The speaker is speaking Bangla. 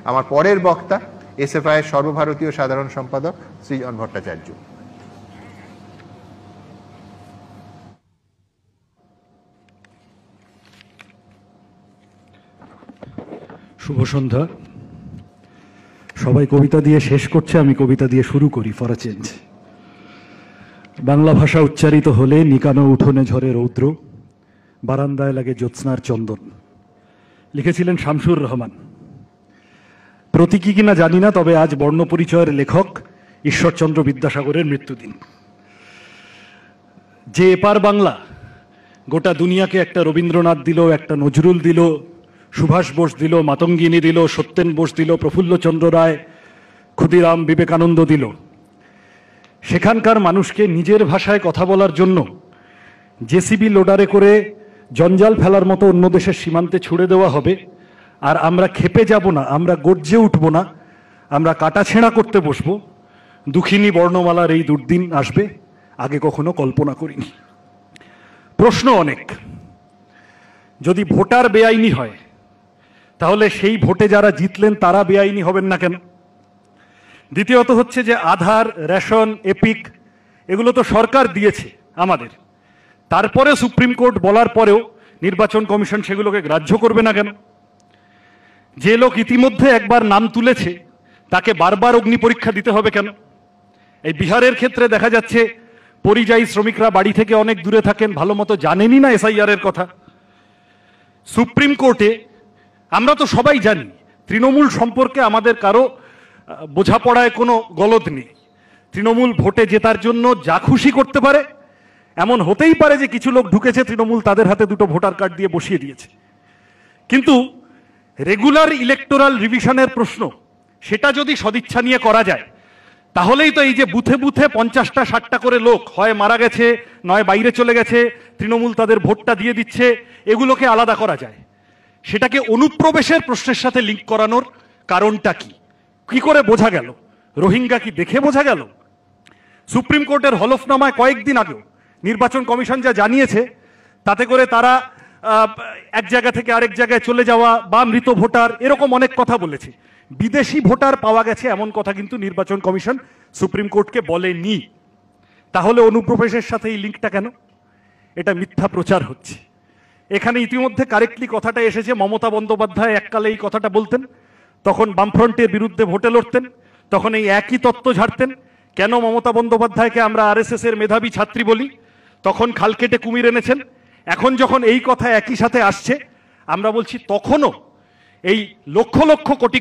আমার পরের বক্তা এসএফআই এর সর্বভারতীয় সাধারণ সম্পাদক সৃজন ভট্টাচার্য। শুভ সন্ধ্যা। সবাই কবিতা দিয়ে শেষ করছে, আমি কবিতা দিয়ে শুরু করি ফর আ চেঞ্জ। বাংলা ভাষা উচ্চারিত হলে নিকানো উঠোনে ঝরে রৌদ্র, বারান্দায় লাগে জ্যোৎস্নার চন্দন। লিখেছিলেন শামসুর রহমান। প্রতীকী কিনা জানি না, তবে আজ বর্ণপরিচয়ের লেখক ঈশ্বরচন্দ্র বিদ্যাসাগরের মৃত্যুদিন। যে এপার বাংলা গোটা দুনিয়াকে একটা রবীন্দ্রনাথ দিল, একটা নজরুল দিল, সুভাষ বোস দিল, মাতঙ্গিনী দিল, সত্যেন বোস দিল, প্রফুল্লচন্দ্র রায়, ক্ষুদিরাম, বিবেকানন্দ দিল, সেখানকার মানুষকে নিজের ভাষায় কথা বলার জন্য জেসিবি লোডারে করে জঞ্জাল ফেলার মতো অন্য দেশের সীমান্তে ছুড়ে দেওয়া হবে। আর আমরা খেপে যাব না, আমরা গর্জে উঠব না, আমরা কাটাছেঁড়া করতে বসবো। দুঃখিনী বর্ণমালার এই দুর্দিন আসবে, আগে কখনো কল্পনা করিনি। প্রশ্ন অনেক। যদি ভোটার বেআইনি হয়, তাহলে সেই ভোটে যারা জিতলেন তারা বেআইনি হবেন না কেন? দ্বিতীয়ত হচ্ছে যে আধার, রেশন, এপিক এগুলো তো সরকার দিয়েছে আমাদের, তারপরে সুপ্রিম কোর্ট বলার পরেও নির্বাচন কমিশন সেগুলোকে গ্রাহ্য করবে না কেন? যে লোক ইতিমধ্যে একবার নাম তুলেছে তাকে বারবার অগ্নি পরীক্ষা দিতে হবে কেন? এই বিহারের ক্ষেত্রে দেখা যাচ্ছে পরিযায়ী শ্রমিকরা বাড়ি থেকে অনেক দূরে থাকেন, ভালো মতো জানেনই না এসআইআর এর কথা। সুপ্রিম কোর্টে আমরা তো সবাই জানি তৃণমূল সম্পর্কে আমাদের কারো বোঝাপড়ায় কোনো গলদ নেই। তৃণমূল ভোটে জেতার জন্য যা খুশি করতে পারে। এমন হতেই পারে যে কিছু লোক ঢুকেছে, তৃণমূল তাদের হাতে দুটো ভোটার কার্ড দিয়ে বসিয়ে দিয়েছে। কিন্তু রেগুলার ইলেকটোরাল রিভিশনের প্রশ্ন, সেটা যদি সদিচ্ছা নিয়ে করা যায়, তাহলেই তো এই যে বুথে বুথে 50টা 60টা করে লোক হয় মারা গেছে, নয় বাইরে চলে গেছে, তৃণমূল তাদের ভোটটা দিয়ে দিচ্ছে, এগুলোকে আলাদা করা যায়। সেটাকে অনুপ্রবেশের প্রশ্নের সাথে লিঙ্ক করানোর কারণটা কি? কি করে বোঝা গেল? রোহিঙ্গা কি দেখে বোঝা গেল? সুপ্রিম কোর্টের হলফনামায় কয়েকদিন আগেও নির্বাচন কমিশন যা জানিয়েছে, তাতে করে তারা এক জায়গা থেকে আরেক জায়গায় চলে যাওয়া বা মৃত ভোটার এরকম অনেক কথা বলেছে। বিদেশি ভোটার পাওয়া গেছে এমন কথা কিন্তু নির্বাচন কমিশন সুপ্রিম কোর্টকে বলেনি। তাহলে অনুপ্রবেশের সাথে এই লিঙ্কটা কেন? এটা মিথ্যা প্রচার হচ্ছে। এখানে ইতিমধ্যে কারেক্টলি কথাটা এসেছে, মমতা বন্দ্যোপাধ্যায় এককালে এই কথাটা বলতেন, তখন বামফ্রন্টের বিরুদ্ধে ভোটে লড়তেন, তখন এই একই তত্ত্ব ঝাড়তেন। কেন মমতা বন্দ্যোপাধ্যায়কে আমরা আরএসএস এর মেধাবী ছাত্রী বলি? তখন খাল কেটে কুমির এনেছেন। এখন যখন এই কথা একই সাথে আসছে, আমরা বলছি তখনও এই লক্ষ লক্ষ কোটি